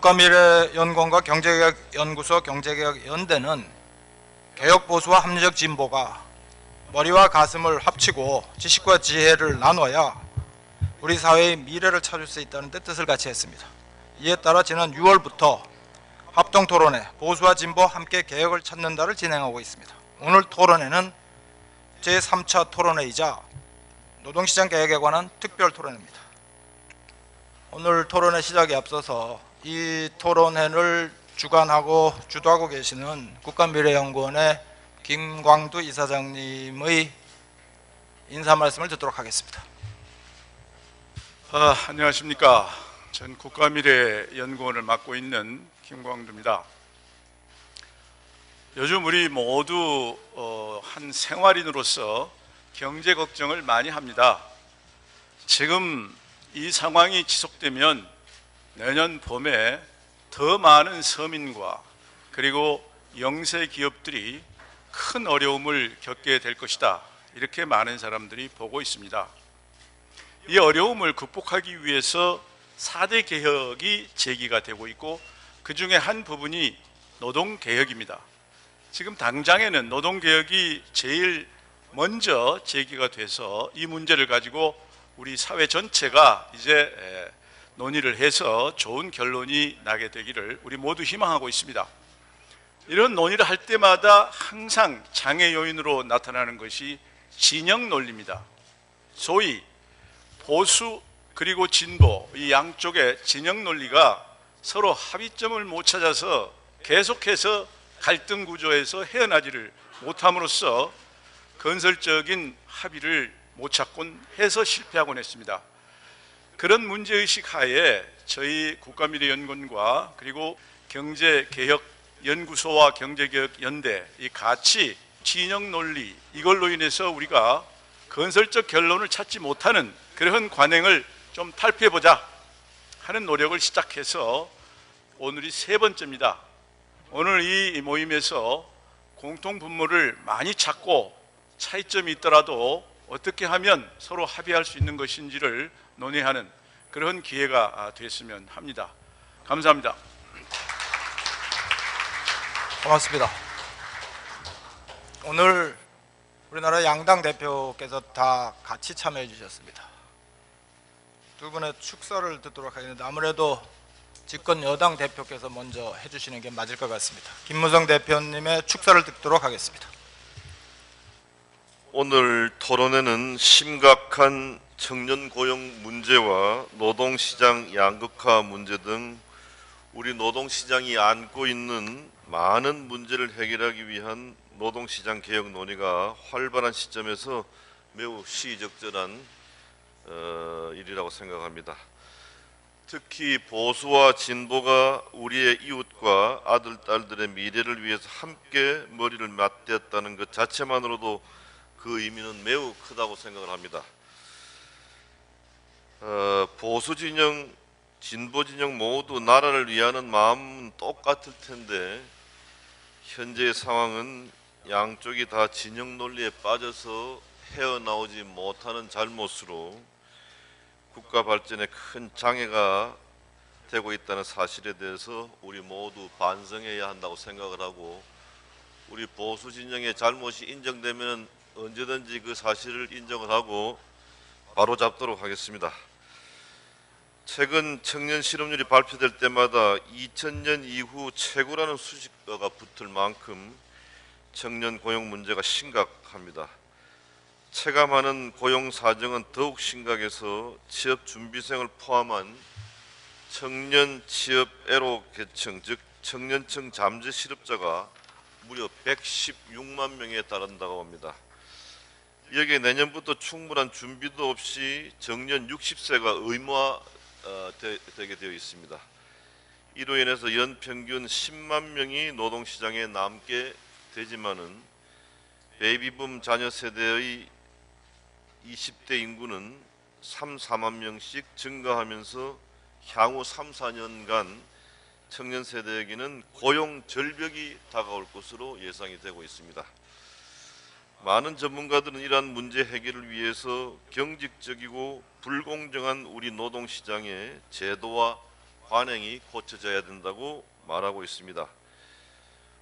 국가미래연구원과 경제개혁연구소 경제개혁연대는 개혁보수와 합리적 진보가 머리와 가슴을 합치고 지식과 지혜를 나눠야 우리 사회의 미래를 찾을 수 있다는 데 뜻을 같이 했습니다. 이에 따라 지난 6월부터 합동토론회 보수와 진보 함께 개혁을 찾는다를 진행하고 있습니다. 오늘 토론회는 제3차 토론회이자 노동시장 개혁에 관한 특별토론회입니다. 오늘 토론회 시작에 앞서서 이 토론회를 주관하고 주도하고 계시는 국가미래연구원의 김광두 이사장님의 인사 말씀을 듣도록 하겠습니다. 안녕하십니까. 전 국가미래연구원을 맡고 있는 김광두입니다. 요즘 우리 모두 한 생활인으로서 경제 걱정을 많이 합니다. 지금 이 상황이 지속되면 내년 봄에 더 많은 서민과 그리고 영세 기업들이 큰 어려움을 겪게 될 것이다. 이렇게 많은 사람들이 보고 있습니다. 이 어려움을 극복하기 위해서 4대 개혁이 제기가 되고 있고 그 중에 한 부분이 노동개혁입니다. 지금 당장에는 노동개혁이 제일 먼저 제기가 돼서 이 문제를 가지고 우리 사회 전체가 이제 논의를 해서 좋은 결론이 나게 되기를 우리 모두 희망하고 있습니다. 이런 논의를 할 때마다 항상 장애 요인으로 나타나는 것이 진영 논리입니다. 소위 보수 그리고 진보 이 양쪽의 진영 논리가 서로 합의점을 못 찾아서 계속해서 갈등 구조에서 헤어나지를 못함으로써 건설적인 합의를 못 찾곤 해서 실패하곤 했습니다. 그런 문제의식 하에 저희 국가미래연구원과 그리고 경제개혁연구소와 경제개혁연대 이 같이 진영 논리 이걸로 인해서 우리가 건설적 결론을 찾지 못하는 그런 관행을 좀 탈피해보자 하는 노력을 시작해서 오늘이 3번째입니다. 오늘 이 모임에서 공통 분모를 많이 찾고 차이점이 있더라도 어떻게 하면 서로 합의할 수 있는 것인지를 논의하는 그런 기회가 됐으면 합니다. 감사합니다. 고맙습니다. 오늘 우리나라 양당 대표께서 다 같이 참여해 주셨습니다. 두 분의 축서를 듣도록 하겠는데 아무래도 집권 여당 대표께서 먼저 해주시는 게 맞을 것 같습니다. 김무성 대표님의 축서를 듣도록 하겠습니다. 오늘 토론회는 심각한 청년 고용 문제와 노동시장 양극화 문제 등 우리 노동시장이 안고 있는 많은 문제를 해결하기 위한 노동시장 개혁 논의가 활발한 시점에서 매우 시의적절한 일이라고 생각합니다. 특히 보수와 진보가 우리의 이웃과 아들, 딸들의 미래를 위해서 함께 머리를 맞대었다는 것 자체만으로도 그 의미는 매우 크다고 생각을 합니다. 보수 진영, 진보 진영 모두 나라를 위하는 마음은 똑같을 텐데 현재의 상황은 양쪽이 다 진영 논리에 빠져서 헤어나오지 못하는 잘못으로 국가 발전에 큰 장애가 되고 있다는 사실에 대해서 우리 모두 반성해야 한다고 생각을 하고 우리 보수 진영의 잘못이 인정되면 언제든지 그 사실을 인정을 하고 바로잡도록 하겠습니다. 최근 청년 실업률이 발표될 때마다 2000년 이후 최고라는 수식어가 붙을 만큼 청년 고용 문제가 심각합니다. 체감하는 고용 사정은 더욱 심각해서 취업 준비생을 포함한 청년 취업 애로 계층 즉 청년층 잠재 실업자가 무려 116만 명에 달한다고 합니다. 여기에 내년부터 충분한 준비도 없이 정년 60세가 의무화되게 되어 있습니다. 이로 인해서 연평균 10만 명이 노동시장에 남게 되지만은 베이비붐 자녀 세대의 20대 인구는 3, 4만 명씩 증가하면서 향후 3, 4년간 청년 세대에게는 고용 절벽이 다가올 것으로 예상이 되고 있습니다. 많은 전문가들은 이러한 문제 해결을 위해서 경직적이고 불공정한 우리 노동시장의 제도와 관행이 고쳐져야 된다고 말하고 있습니다.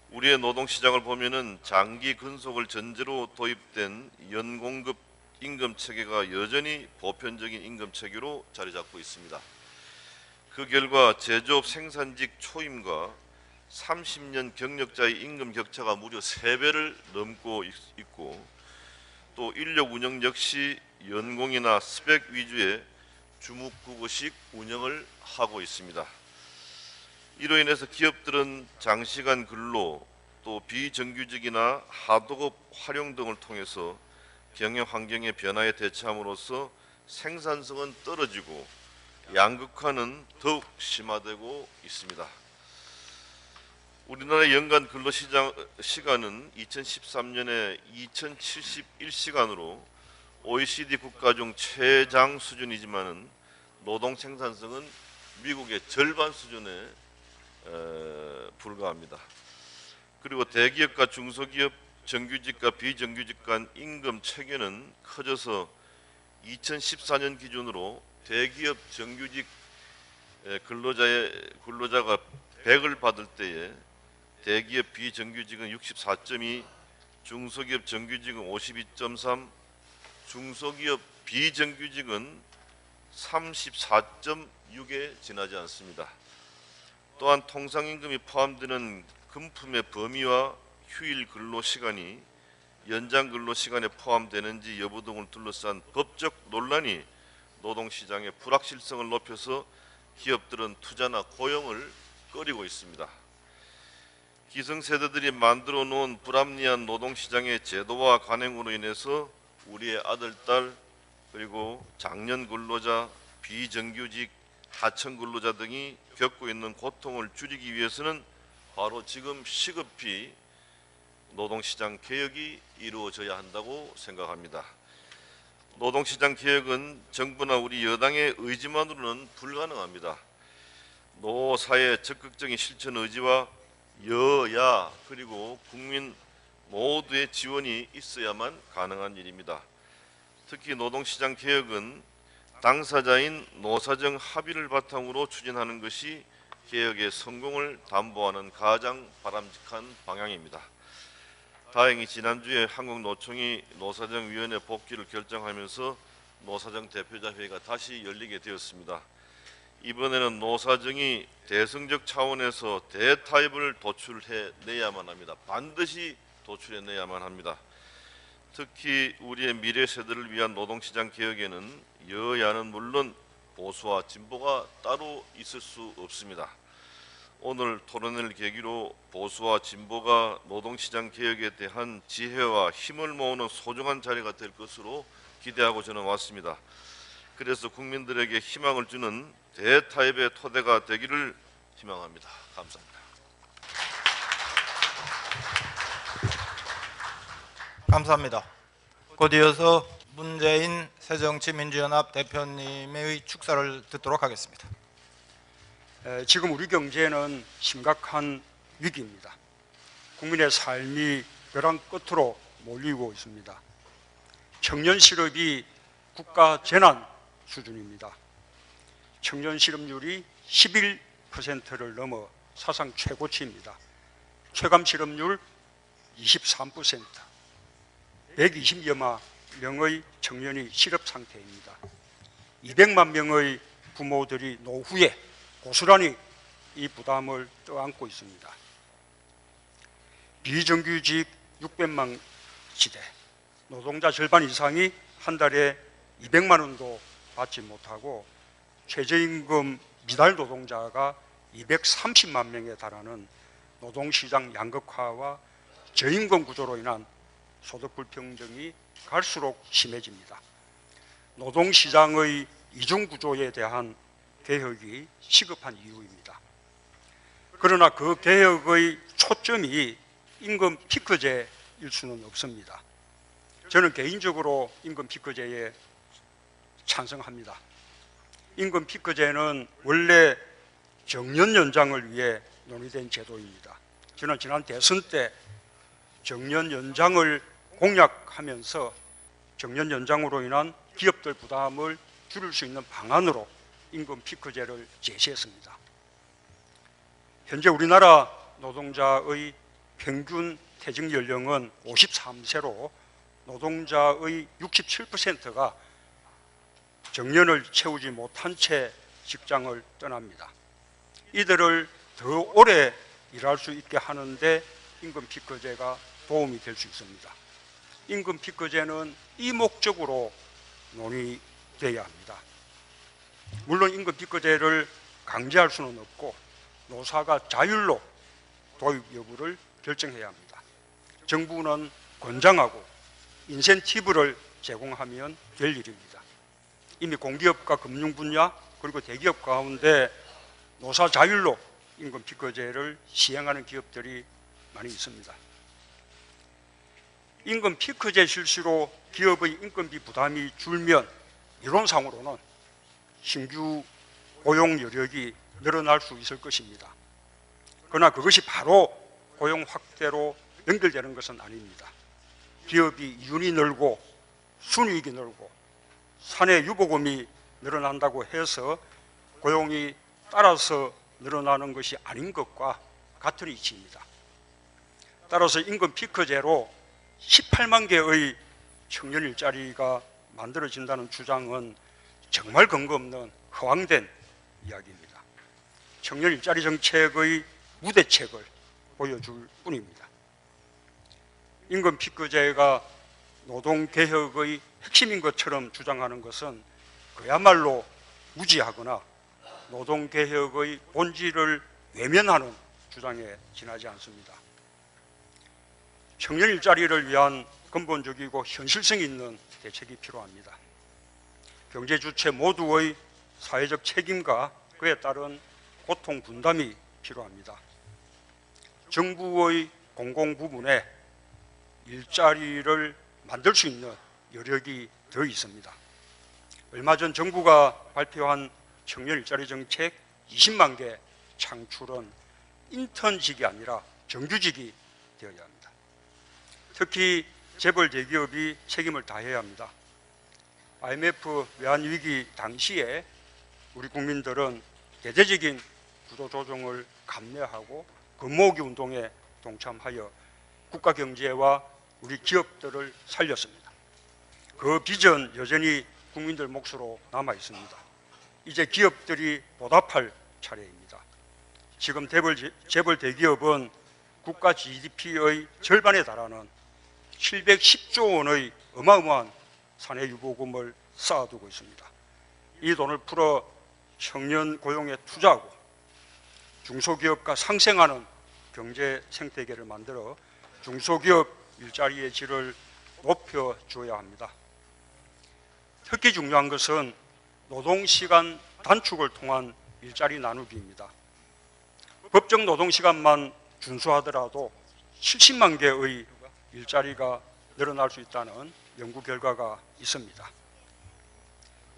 우리의 노동시장을 보면은 장기 근속을 전제로 도입된 연공급 임금 체계가 여전히 보편적인 임금 체계로 자리 잡고 있습니다. 그 결과 제조업 생산직 초임과 30년 경력자의 임금 격차가 무려 3배를 넘고 있고, 또 인력 운영 역시 연공이나 스펙 위주의 주묵국어식 운영을 하고 있습니다. 이로 인해서 기업들은 장시간 근로, 또 비정규직이나 하도급 활용 등을 통해서 경영 환경의 변화에 대처함으로써 생산성은 떨어지고 양극화는 더욱 심화되고 있습니다. 우리나라의 연간 근로시간은 2013년에 2071시간으로 OECD 국가 중 최장 수준이지만은 노동 생산성은 미국의 절반 수준에 불과합니다. 그리고 대기업과 중소기업, 정규직과 비정규직 간 임금 체계는 커져서 2014년 기준으로 대기업 정규직 근로자가 100을 받을 때에 대기업 비정규직은 64.2, 중소기업 정규직은 52.3, 중소기업 비정규직은 34.6에 지나지 않습니다. 또한 통상임금이 포함되는 금품의 범위와 휴일 근로시간이 연장 근로시간에 포함되는지 여부 등을 둘러싼 법적 논란이 노동시장의 불확실성을 높여서 기업들은 투자나 고용을 꺼리고 있습니다. 기성세대들이 만들어 놓은 불합리한 노동시장의 제도화 관행으로 인해서 우리의 아들, 딸, 그리고 장년 근로자, 비정규직, 하청 근로자 등이 겪고 있는 고통을 줄이기 위해서는 바로 지금 시급히 노동시장 개혁이 이루어져야 한다고 생각합니다. 노동시장 개혁은 정부나 우리 여당의 의지만으로는 불가능합니다. 노사의 적극적인 실천 의지와 여야 그리고 국민 모두의 지원이 있어야만 가능한 일입니다. 특히 노동시장 개혁은 당사자인 노사정 합의를 바탕으로 추진하는 것이 개혁의 성공을 담보하는 가장 바람직한 방향입니다. 다행히 지난주에 한국노총이 노사정위원회 복귀를 결정하면서 노사정 대표자 회의가 다시 열리게 되었습니다. 이번에는 노사정이 대승적 차원에서 대타협을 도출해내야만 합니다. 반드시 도출해내야만 합니다. 특히 우리의 미래 세대를 위한 노동시장 개혁에는 여야는 물론 보수와 진보가 따로 있을 수 없습니다. 오늘 토론을 계기로 보수와 진보가 노동시장 개혁에 대한 지혜와 힘을 모으는 소중한 자리가 될 것으로 기대하고 저는 왔습니다. 그래서 국민들에게 희망을 주는 대타협의 토대가 되기를 희망합니다. 감사합니다. 감사합니다. 곧 이어서 문재인 새정치민주연합 대표님의 축사를 듣도록 하겠습니다. 지금 우리 경제는 심각한 위기입니다. 국민의 삶이 벼랑 끝으로 몰리고 있습니다. 청년 실업이 국가 재난 수준입니다. 청년 실업률이 11%를 넘어 사상 최고치입니다. 최감 실업률 23%, 120여만 명의 청년이 실업 상태입니다. 200만 명의 부모들이 노후에 고스란히 이 부담을 떠안고 있습니다. 비정규직 600만 시대, 노동자 절반 이상이 한 달에 200만 원도 받지 못하고 최저임금 미달 노동자가 230만 명에 달하는 노동시장 양극화와 저임금 구조로 인한 소득 불평등이 갈수록 심해집니다. 노동시장의 이중구조에 대한 개혁이 시급한 이유입니다. 그러나 그 개혁의 초점이 임금 피크제일 수는 없습니다. 저는 개인적으로 임금 피크제에 찬성합니다. 임금 피크제는 원래 정년 연장을 위해 논의된 제도입니다. 저는 지난 대선 때 정년 연장을 공약하면서 정년 연장으로 인한 기업들 부담을 줄일 수 있는 방안으로 임금 피크제를 제시했습니다. 현재 우리나라 노동자의 평균 퇴직 연령은 53세로 노동자의 67%가 정년을 채우지 못한 채 직장을 떠납니다. 이들을 더 오래 일할 수 있게 하는데 임금 피크제가 도움이 될 수 있습니다. 임금 피크제는 이 목적으로 논의돼야 합니다. 물론 임금 피크제를 강제할 수는 없고 노사가 자율로 도입 여부를 결정해야 합니다. 정부는 권장하고 인센티브를 제공하면 될 일입니다. 이미 공기업과 금융 분야 그리고 대기업 가운데 노사 자율로 임금 피크제를 시행하는 기업들이 많이 있습니다. 임금 피크제 실시로 기업의 인건비 부담이 줄면 이론상으로는 신규 고용 여력이 늘어날 수 있을 것입니다. 그러나 그것이 바로 고용 확대로 연결되는 것은 아닙니다. 기업이 이윤이 늘고 순이익이 늘고 사내 유보금이 늘어난다고 해서 고용이 따라서 늘어나는 것이 아닌 것과 같은 이치입니다. 따라서 임금 피크제로 18만 개의 청년 일자리가 만들어진다는 주장은 정말 근거 없는 허황된 이야기입니다. 청년 일자리 정책의 무대책을 보여줄 뿐입니다. 임금 피크제가 노동개혁의 핵심인 것처럼 주장하는 것은 그야말로 무지하거나 노동개혁의 본질을 외면하는 주장에 지나지 않습니다. 청년 일자리를 위한 근본적이고 현실성 있는 대책이 필요합니다. 경제 주체 모두의 사회적 책임과 그에 따른 고통 분담이 필요합니다. 정부의 공공 부문에 일자리를 만들 수 있는 여력이 더 있습니다. 얼마 전 정부가 발표한 청년 일자리 정책 20만 개 창출은 인턴직이 아니라 정규직이 되어야 합니다. 특히 재벌 대기업이 책임을 다해야 합니다. IMF 외환위기 당시에 우리 국민들은 대대적인 구조조정을 감내하고 근무호기 운동에 동참하여 국가 경제와 우리 기업들을 살렸습니다. 그 빚은 여전히 국민들 몫으로 남아 있습니다. 이제 기업들이 보답할 차례입니다. 지금 재벌 대기업은 국가 GDP의 절반에 달하는 710조 원의 어마어마한 사내 유보금을 쌓아두고 있습니다. 이 돈을 풀어 청년 고용에 투자하고 중소기업과 상생하는 경제 생태계를 만들어 중소기업 일자리의 질을 높여줘야 합니다. 특히 중요한 것은 노동시간 단축을 통한 일자리 나누기입니다. 법정 노동시간만 준수하더라도 70만 개의 일자리가 늘어날 수 있다는 연구 결과가 있습니다.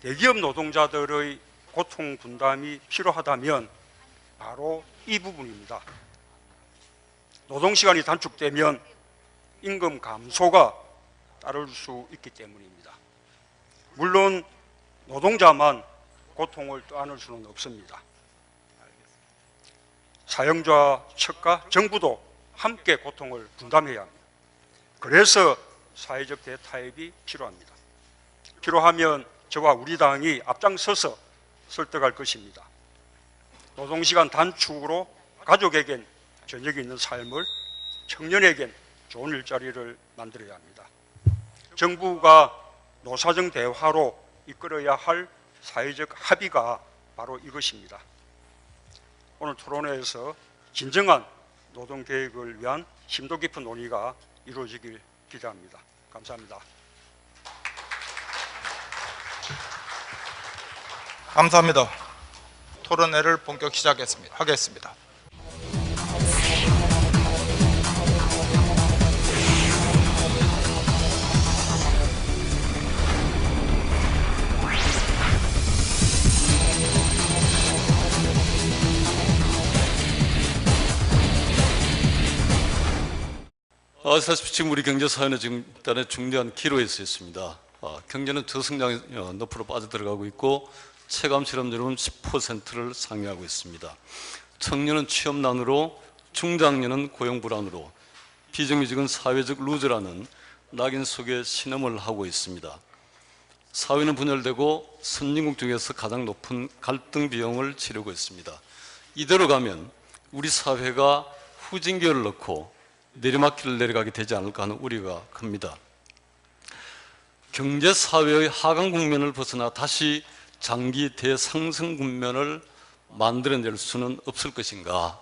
대기업 노동자들의 고통 분담이 필요하다면 바로 이 부분입니다. 노동시간이 단축되면 임금 감소가 따를 수 있기 때문입니다. 물론 노동자만 고통을 떠안을 수는 없습니다. 사용자 측과 정부도 함께 고통을 분담해야 합니다. 그래서 사회적 대타협이 필요합니다. 필요하면 저와 우리 당이 앞장서서 설득할 것입니다. 노동시간 단축으로 가족에겐 저녁이 있는 삶을, 청년에겐 좋은 일자리를 만들어야 합니다. 정부가 노사정 대화로 이끌어야 할 사회적 합의가 바로 이것입니다. 오늘 토론회에서 진정한 노동개혁을 위한 심도 깊은 논의가 이루어지길 기대합니다. 감사합니다. 감사합니다. 토론회를 본격 하겠습니다. 아시다시피 지금 우리 경제 사회는 지금 일단은 중대한 기로에 서 있습니다. 경제는 저성장의 늪으로 빠져들어가고 있고 체감 실업률은 10%를 상회하고 있습니다. 청년은 취업난으로, 중장년은 고용불안으로, 비정규직은 사회적 루저라는 낙인 속에 신음을 하고 있습니다. 사회는 분열되고 선진국 중에서 가장 높은 갈등 비용을 치르고 있습니다. 이대로 가면 우리 사회가 후진기를 넣고 내리막길을 내려가게 되지 않을까 하는 우려가 큽니다. 경제 사회의 하강 국면을 벗어나 다시 장기 대상승 국면을 만들어낼 수는 없을 것인가?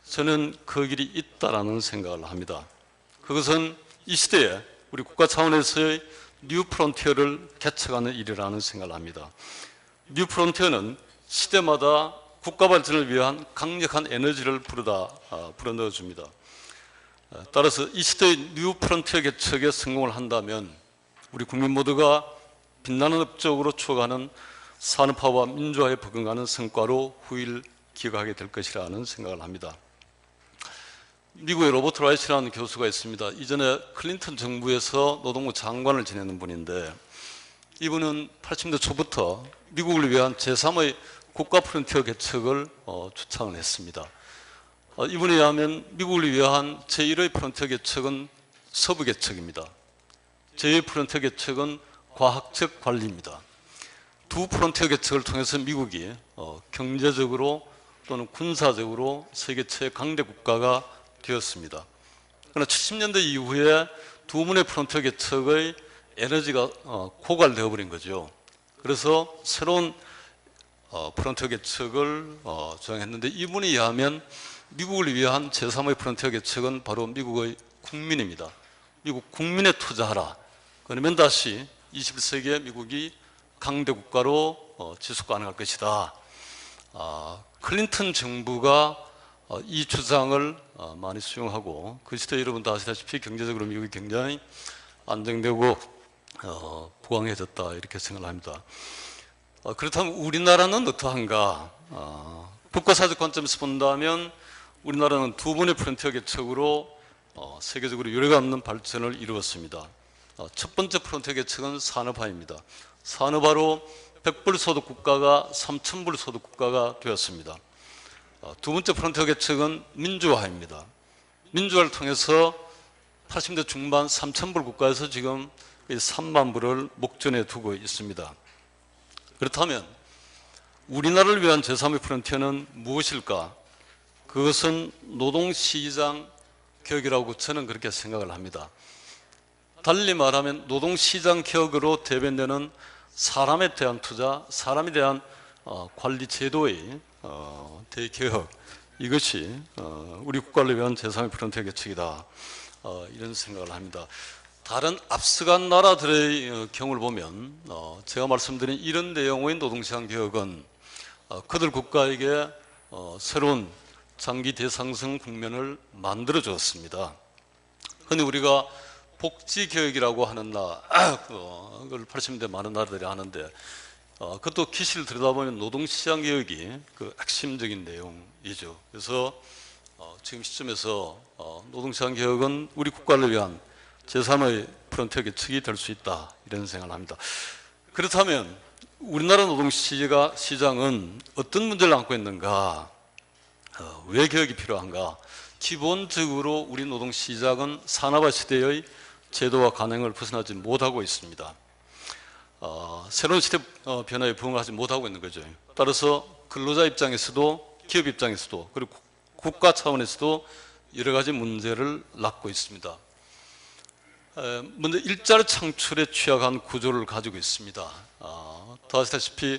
저는 그 길이 있다라는 생각을 합니다. 그것은 이 시대에 우리 국가 차원에서의 뉴 프론티어를 개척하는 일이라는 생각을 합니다. 뉴 프론티어는 시대마다 국가 발전을 위한 강력한 에너지를 불어넣어 줍니다. 따라서 이 시대의 뉴 프론티어 개척에 성공을 한다면 우리 국민 모두가 빛나는 업적으로 추억하는 산업화와 민주화에 버금가는 성과로 후일 기억하게 될 것이라는 생각을 합니다. 미국의 로버트 라이시라는 교수가 있습니다. 이전에 클린턴 정부에서 노동부 장관을 지내는 분인데 이분은 80년대 초부터 미국을 위한 제3의 국가 프론티어 개척을 주창을 했습니다. 이분에 의하면 미국을 위한 제1의 프론티어 개척은 서부 개척입니다. 제2의 프론티어 개척은 과학적 관리입니다. 두 프론티어 개척을 통해서 미국이 경제적으로 또는 군사적으로 세계 최강대 국가가 되었습니다. 그러나 70년대 이후에 두 분의 프론티어 개척의 에너지가 고갈되어 버린 거죠. 그래서 새로운 프론티어 개척을 주장했는데 이분에 의하면 미국을 위한 제3의 프론티어 개척은 바로 미국의 국민입니다. 미국 국민에 투자하라. 그러면 다시 21세기에 미국이 강대 국가로 지속 가능할 것이다. 클린턴 정부가 이 주장을 많이 수용하고 그 시대 여러분도 아시다시피 경제적으로 미국이 굉장히 안정되고 부강해졌다 이렇게 생각을 합니다. 그렇다면 우리나라는 어떠한가? 국가사적 관점에서 본다면 우리나라는 두 번의 프론티어 개척으로 세계적으로 유례가 없는 발전을 이루었습니다. 첫 번째 프론티어 개척은 산업화입니다. 산업화로 100불 소득 국가가 3,000불 소득 국가가 되었습니다. 두 번째 프론티어 개척은 민주화입니다. 민주화를 통해서 80대 중반 3,000불 국가에서 지금 3만 불을 목전에 두고 있습니다. 그렇다면 우리나라를 위한 제3의 프론티어는 무엇일까? 그것은 노동시장 개혁이라고 저는 그렇게 생각을 합니다. 달리 말하면 노동시장 개혁으로 대변되는 사람에 대한 투자, 사람에 대한 관리 제도의 대개혁, 이것이 우리 국가를 위한 제3의 프론티어 개척이다. 이런 생각을 합니다. 다른 앞서간 나라들의 경우를 보면 제가 말씀드린 이런 내용의 노동시장 개혁은 그들 국가에게 새로운 장기 대상승 국면을 만들어 주었습니다. 그런데 우리가 복지개혁이라고 하는 그걸 80년대 많은 나라들이 하는데 그것도 기시를 들여다보면 노동시장 개혁이 그 핵심적인 내용이죠. 그래서 지금 시점에서 노동시장 개혁은 우리 국가를 위한 제3의 프론티어 개척이 될 수 있다 이런 생각을 합니다. 그렇다면 우리나라 노동시장은 어떤 문제를 안고 있는가? 왜 개혁이 필요한가? 기본적으로 우리 노동시장은 산업화 시대의 제도와 관행을 벗어나지 못하고 있습니다. 새로운 시대 변화에 부응하지 못하고 있는 거죠. 따라서 근로자 입장에서도 기업 입장에서도 그리고 국가 차원에서도 여러 가지 문제를 낳고 있습니다. 먼저 일자리 창출에 취약한 구조를 가지고 있습니다. 다 아시다시피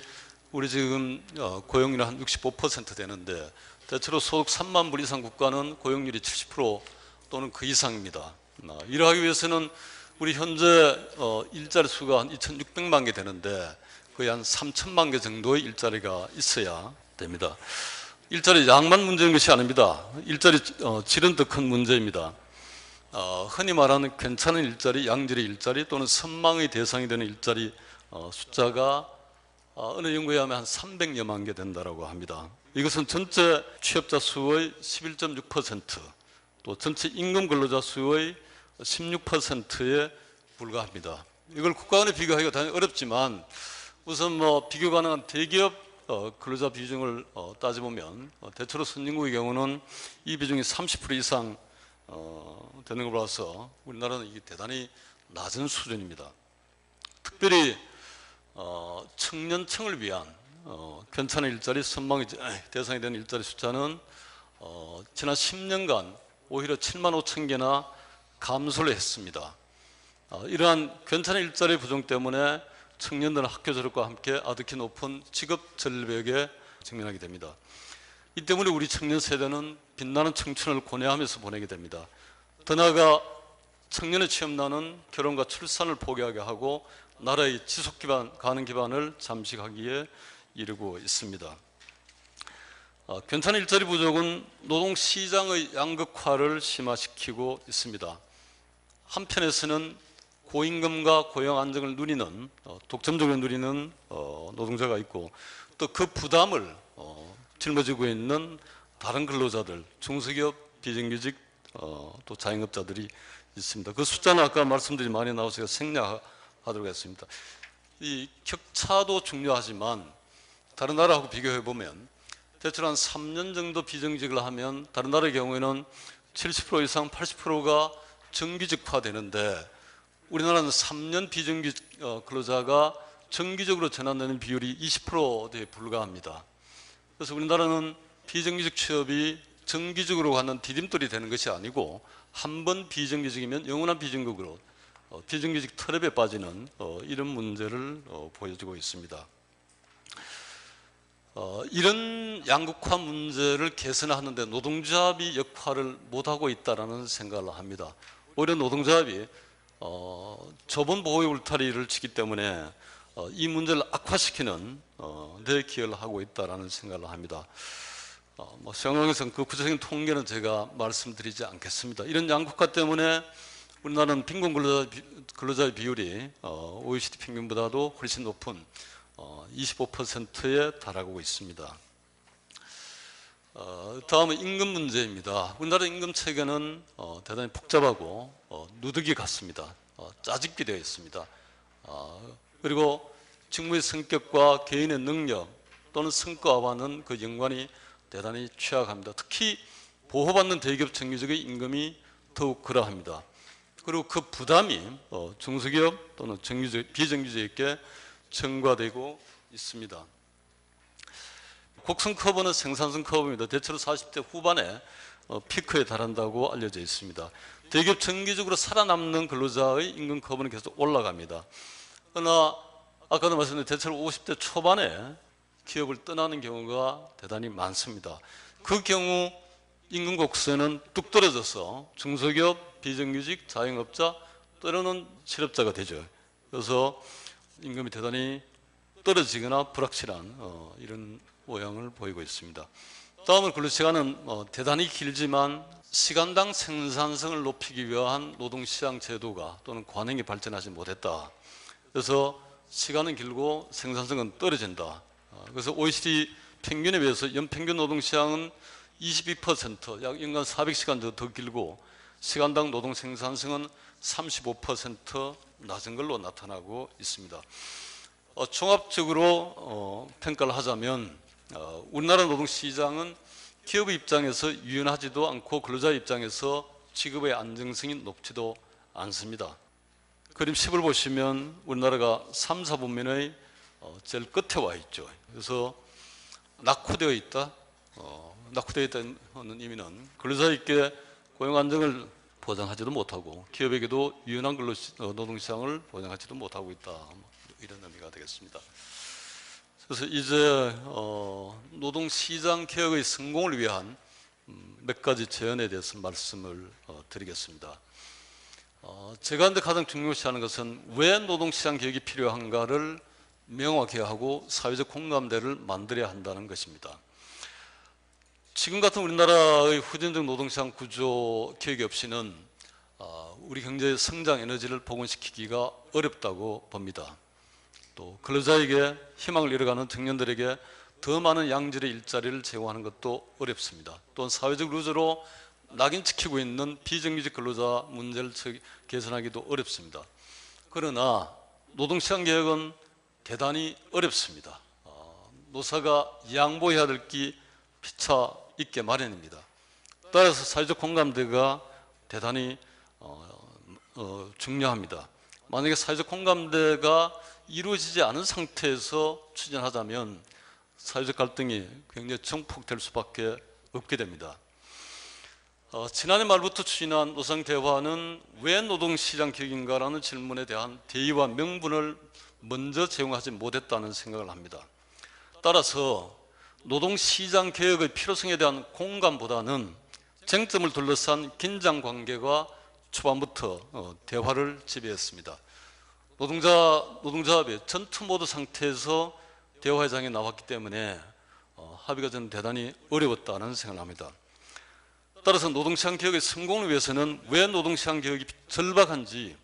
우리 지금 고용률이 한 65% 되는데 대체로 소득 3만 불 이상 국가는 고용률이 70% 또는 그 이상입니다. 이러하기 위해서는 우리 현재 일자리 수가 한 2,600만 개 되는데 거의 한 3,000만 개 정도의 일자리가 있어야 됩니다. 일자리 양만 문제인 것이 아닙니다. 일자리 질은 더 큰 문제입니다. 흔히 말하는 괜찮은 일자리, 양질의 일자리 또는 선망의 대상이 되는 일자리 숫자가 어느 연구에 하면 한 300여만 개 된다고 합니다. 이것은 전체 취업자 수의 11.6%, 또 전체 임금 근로자 수의 16%에 불과합니다. 이걸 국가 간에 비교하기가 당연히 어렵지만 우선 비교 가능한 대기업 근로자 비중을 따져보면 대체로 선진국의 경우는 이 비중이 30% 이상 되는 걸 봐서 우리나라는 이게 대단히 낮은 수준입니다. 특별히 청년층을 위한 괜찮은 일자리 선망의 대상이 되는 일자리 숫자는 지난 10년간 오히려 7만 5천 개나 감소를 했습니다. 이러한 괜찮은 일자리 부족 때문에 청년들은 학교 졸업과 함께 아득히 높은 직업 절벽에 직면하게 됩니다. 이 때문에 우리 청년 세대는 빛나는 청춘을 고뇌하면서 보내게 됩니다. 더 나아가 청년의 취업난은 결혼과 출산을 포기하게 하고 나라의 지속 기반, 가능 기반을 잠식하기에 이르고 있습니다. 괜찮은 일자리 부족은 노동시장의 양극화를 심화시키고 있습니다. 한편에서는 고임금과 고용 안정을 누리는 독점적으로 누리는 노동자가 있고 또 그 부담을 짊어지고 있는 다른 근로자들, 중소기업, 비정규직 또 자영업자들이 있습니다. 그 숫자는 아까 말씀드린 많이 나와서 제가 생략하도록 했습니다. 이 격차도 중요하지만 다른 나라하고 비교해 보면 대체로 한 3년 정도 비정규직을 하면 다른 나라의 경우에는 70% 이상 80%가 정규직화되는데 우리나라는 3년 비정규직 근로자가 정규직으로 전환되는 비율이 20%에 불과합니다. 그래서 우리나라는 비정규직 취업이 정규직으로 가는 디딤돌이 되는 것이 아니고 한 번 비정규직이면 영원한 비정규직으로 비정규직 트랩에 빠지는 이런 문제를 보여주고 있습니다. 이런 양극화 문제를 개선하는데 노동조합이 역할을 못하고 있다는 생각을 합니다. 오히려 노동조합이 저번 보호의 울타리를 치기 때문에 이 문제를 악화시키는 데 기여를 하고 있다는 생각을 합니다. 상황에서는 그 구체적인 통계는 제가 말씀드리지 않겠습니다. 이런 양극화 때문에 우리나라는 빈곤 근로자의 비율이 OECD 평균보다도 훨씬 높은 25%에 달하고 있습니다. 다음은 임금 문제입니다. 우리나라 임금 체계는 대단히 복잡하고 누더기 같습니다. 짜집기 되어 있습니다. 그리고 직무의 성격과 개인의 능력 또는 성과와는 그 연관이 대단히 취약합니다. 특히 보호받는 대기업 정규직의 임금이 더욱 그러합니다. 그리고 그 부담이 중소기업 또는 비정규직에게 전가되고 있습니다. 곡선 커브는 생산성 커브입니다. 대체로 40대 후반에 피크에 달한다고 알려져 있습니다. 대기업 정규직으로 살아남는 근로자의 임금 커브는 계속 올라갑니다. 그러나 아까도 말씀드린 대체로 50대 초반에 기업을 떠나는 경우가 대단히 많습니다. 그 경우 임금 곡선은 뚝 떨어져서 중소기업, 비정규직, 자영업자 때로는 실업자가 되죠. 그래서 임금이 대단히 떨어지거나 불확실한 이런 모양을 보이고 있습니다. 다음은 근로시간은 대단히 길지만 시간당 생산성을 높이기 위한 노동시장 제도가 또는 관행이 발전하지 못했다. 그래서 시간은 길고 생산성은 떨어진다. 그래서 OECD 평균에 비해서 연평균 노동시장은 22%, 약 연간 400시간 더 길고 시간당 노동 생산성은 35% 낮은 걸로 나타나고 있습니다. 종합적으로 평가를 하자면 우리나라 노동시장은 기업의 입장에서 유연하지도 않고 근로자 입장에서 직업의 안정성이 높지도 않습니다. 그림 10을 보시면 우리나라가 3, 4분면의 제일 끝에 와 있죠. 그래서 낙후되어 있다. 낙후되어 있다는 의미는 근로자에게 고용 안정을 보장하지도 못하고 기업에게도 유연한 노동시장을 보장하지도 못하고 있다. 이런 의미가 되겠습니다. 그래서 이제 노동시장 개혁의 성공을 위한 몇 가지 제안에 대해서 말씀을 드리겠습니다. 제가 근데 가장 중요시하는 것은 왜 노동시장 개혁이 필요한가를 명확히 하고 사회적 공감대를 만들어야 한다는 것입니다. 지금 같은 우리나라의 후진적 노동시장 구조 개혁이 없이는 우리 경제의 성장 에너지를 복원시키기가 어렵다고 봅니다. 또 근로자에게 희망을 잃어가는 청년들에게 더 많은 양질의 일자리를 제공하는 것도 어렵습니다. 또한 사회적 루저로 낙인찍히고 있는 비정규직 근로자 문제를 개선하기도 어렵습니다. 그러나 노동시장 개혁은 대단히 어렵습니다. 노사가 양보해야 될 게 피차 있게 마련입니다. 따라서 사회적 공감대가 대단히 중요합니다. 만약에 사회적 공감대가 이루어지지 않은 상태에서 추진하자면 사회적 갈등이 굉장히 증폭될 수밖에 없게 됩니다. 지난해 말부터 추진한 노상대화는 왜 노동시장 개혁인가라는 질문에 대한 대의와 명분을 먼저 제공하지 못했다는 생각을 합니다. 따라서 노동시장 개혁의 필요성에 대한 공감보다는 쟁점을 둘러싼 긴장관계가 초반부터 대화를 지배했습니다. 노동조합의 전투 모드 상태에서 대화회장에 나왔기 때문에 합의가 저는 대단히 어려웠다는 생각을 합니다. 따라서 노동시장 개혁의 성공을 위해서는 왜 노동시장 개혁이 절박한지,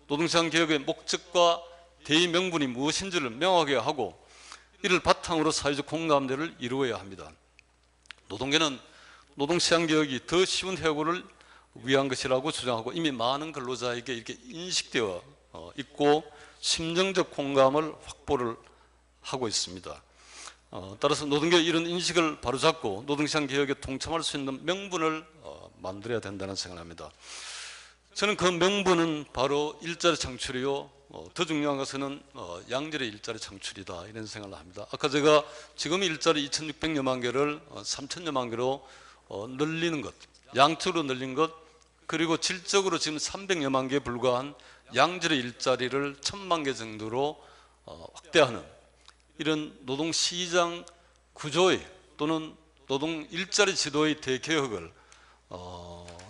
노동시장 개혁의 목적과 대의 명분이 무엇인지를 명확하게 하고 이를 바탕으로 사회적 공감대를 이루어야 합니다. 노동계는 노동시장 개혁이 더 쉬운 해고를 위한 것이라고 주장하고 이미 많은 근로자에게 이렇게 인식되어 있고 심정적 공감을 확보를 하고 있습니다. 따라서 노동계의 이런 인식을 바로잡고 노동시장 개혁에 동참할 수 있는 명분을 만들어야 된다는 생각을 합니다. 저는 그 명분은 바로 일자리 창출이요, 더 중요한 것은 양질의 일자리 창출이다, 이런 생각을 합니다. 아까 제가 지금 일자리 2,600여만 개를 3,000여만 개로 늘리는 것, 양적으로 늘린 것, 그리고 질적으로 지금 300여만 개에 불과한 양질의 일자리를 1,000만 개 정도로 확대하는 이런 노동시장 구조의 또는 노동 일자리 지도의 대개혁을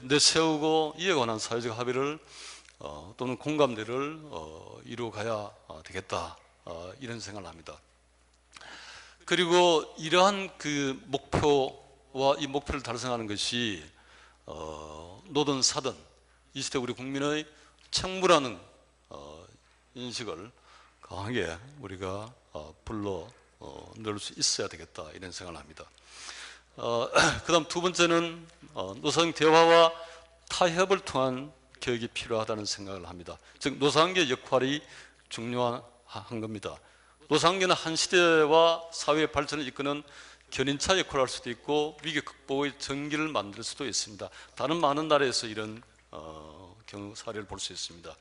내세우고 이에 관한 사회적 합의를 또는 공감대를 이루어가야 되겠다, 이런 생각을 합니다. 그리고 이러한 그 목표와 이 목표를 달성하는 것이 노든 사든 이 시대 우리 국민의 책무라는 인식을 강하게 우리가 불러 넣을 수 있어야 되겠다, 이런 생각을 합니다. 그 다음 두 번째는 노사정 대화와 타협을 통한 개혁이 필요하다는 생각을 합니다. 즉 노사관계의 역할이 중요한 겁니다. 노사관계는 한 시대와 사회의 발전을 이끄는 견인차 역할을 할 수도 있고 위기 극복의 전기를 만들 수도 있습니다. 다른 많은 나라에서 이런 경우 사례를 볼 수 있습니다.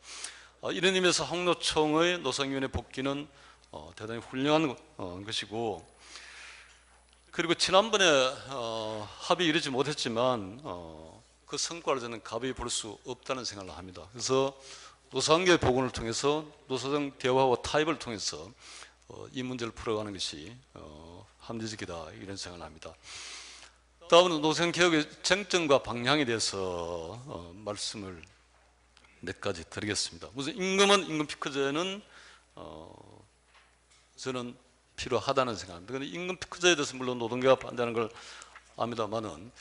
이런 의미에서 한국노총의 노사위원회 복귀는 대단히 훌륭한 것이고, 그리고 지난번에 합의 이루지 못했지만 그 성과를 저는 가벼이 볼 수 없다는 생각을 합니다. 그래서 노사관계 복원을 통해서 노사정 대화와 타협을 통해서 이 문제를 풀어가는 것이 합리적이다, 이런 생각을 합니다. 다음은 노사정 개혁의 쟁점과 방향에 대해서 말씀을 몇 가지 드리겠습니다. 우선 임금은 임금 피크제는 저는 필요하다는 생각합니다. 그런데 임금 피크제에 대해서 물론 노동계가 반대하는 걸 압니다만은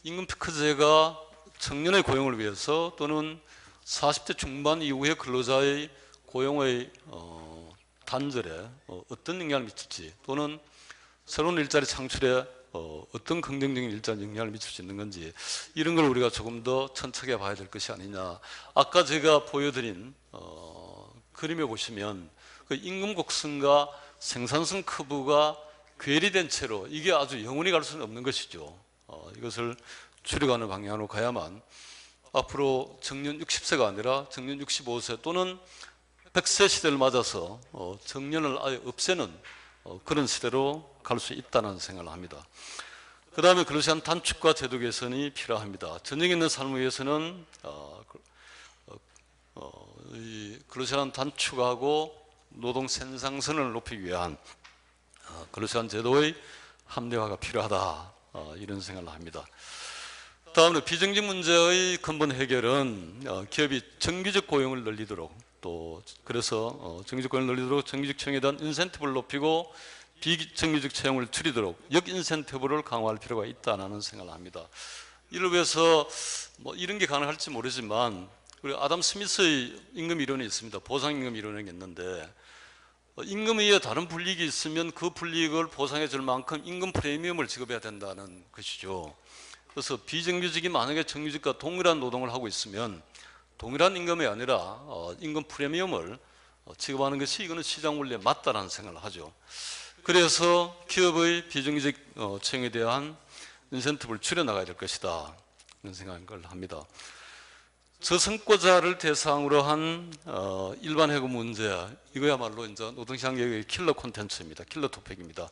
임금 피크제가 청년의 고용을 위해서 또는 40대 중반 이후의 근로자의 고용의 단절에 어떤 영향을 미칠지, 또는 새로운 일자리 창출에 어떤 긍정적인 일자리 영향을 미칠 수 있는 건지, 이런 걸 우리가 조금 더 천착해 봐야 될 것이 아니냐. 아까 제가 보여드린 그림에 보시면 그 임금 곡선과 생산성 커브가 괴리된 채로 이게 아주 영원히 갈 수는 없는 것이죠. 이것을 줄여가는 방향으로 가야만 앞으로 정년 60세가 아니라 정년 65세 또는 100세 시대를 맞아서 정년을 아예 없애는 그런 시대로 갈 수 있다는 생각을 합니다. 그 다음에 근로시간 단축과 제도 개선이 필요합니다. 전쟁에 있는 삶을 위해서는 이 근로시간 단축하고 노동 생산성을 높이기 위한 근로시간 제도의 합리화가 필요하다, 이런 생각을 합니다. 다음으로 비정규직 문제의 근본 해결은 기업이 정규직 고용을 늘리도록, 또 그래서 정규직 고용을 늘리도록 정규직 채용에 대한 인센티브를 높이고 비정규직 채용을 줄이도록 역인센티브를 강화할 필요가 있다는 생각을 합니다. 이를 위해서 뭐 이런 게 가능할지 모르지만 우리 아담 스미스의 임금 이론이 있습니다. 보상임금 이론이 있는데 임금 위에 다른 불이익이 있으면 그 불이익을 보상해 줄 만큼 임금 프리미엄을 지급해야 된다는 것이죠. 그래서 비정규직이 만약에 정규직과 동일한 노동을 하고 있으면 동일한 임금이 아니라 임금 프리미엄을 지급하는 것이 이거는 시장 원리에 맞다라는 생각을 하죠. 그래서 기업의 비정규직 채용에 대한 인센티브를 줄여나가야 될 것이다, 이런 생각을 합니다. 저성과자를 대상으로 한 일반 해고 문제, 이거야말로 이제 노동시장 개혁의 킬러 콘텐츠입니다. 킬러 토픽입니다.